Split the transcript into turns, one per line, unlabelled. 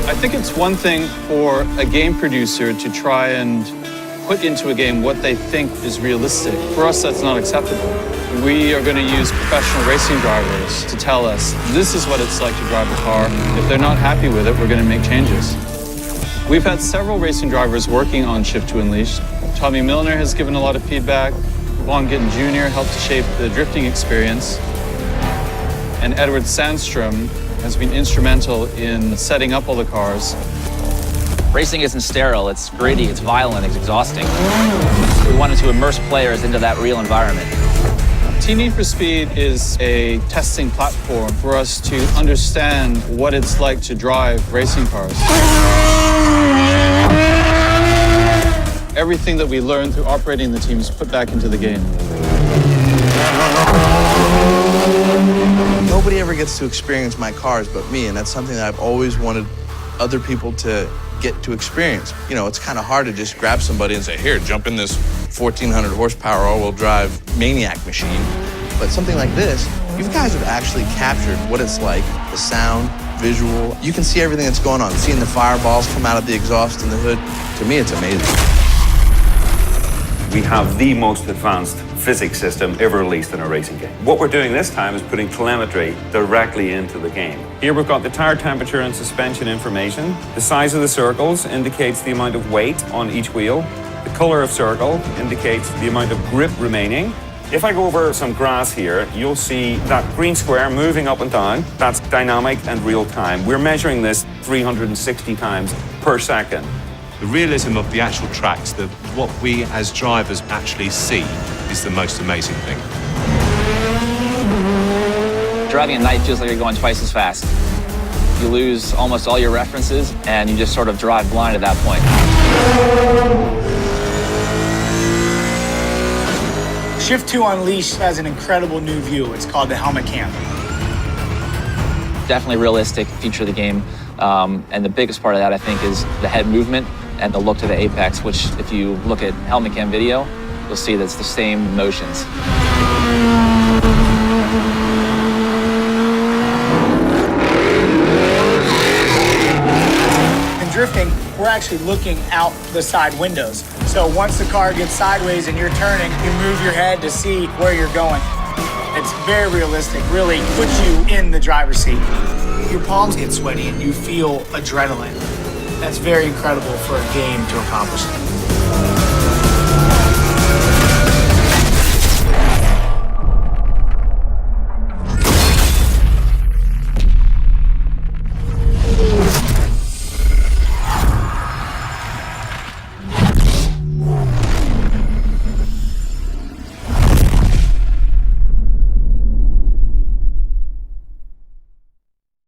I think it's one thing for a game producer to try and put into a game what they think is realistic. For us, that's not acceptable. We are going to use professional racing drivers to tell us this is what it's like to drive a car. If they're not happy with it, we're going to make changes. We've had several racing drivers working on Shift to Unleash. Tommy Milner has given a lot of feedback. Von Gittin Jr. helped to shape the drifting experience. And Edward Sandstrom has been instrumental in setting up all the cars.
Racing isn't sterile, it's gritty, it's violent, it's exhausting. We wanted to immerse players into that real environment.
Team Need for Speed is a testing platform for us to understand what it's like to drive racing cars. Everything that we learned through operating the team is put back into the game.
Nobody ever gets to experience my cars but me, and that's something that I've always wanted other people to get to experience. You know, it's kind of hard to just grab somebody and say, here, jump in this 1,400 horsepower all-wheel drive maniac machine. But something like this, you guys have actually captured what it's like, the sound, visual. You can see everything that's going on, seeing the fireballs come out of the exhaust and the hood. To me, it's amazing.
We have the most advanced physics system ever released in a racing game. What we're doing this time is putting telemetry directly into the game. Here we've got the tire temperature and suspension information. The size of the circles indicates the amount of weight on each wheel. The color of circle indicates the amount of grip remaining. If I go over some grass here, you'll see that green square moving up and down. That's dynamic and real time. We're measuring this 360 times per second.
The realism of the actual tracks, what we as drivers actually see, is the most amazing thing.
Driving at night feels like you're going twice as fast. You lose almost all your references, and you just sort of drive blind at that point.
Shift to Unleash has an incredible new view. It's called the helmet cam.
Definitely realistic feature of the game. And the biggest part of that, I think, is the head movement and the look to the apex, which if you look at helmet cam video, you'll see that's the same motions.
In drifting, we're actually looking out the side windows. So once the car gets sideways and you're turning, you move your head to see where you're going. It's very realistic, really puts you in the driver's seat. Your palms get sweaty and you feel adrenaline. That's very incredible for a game to accomplish that.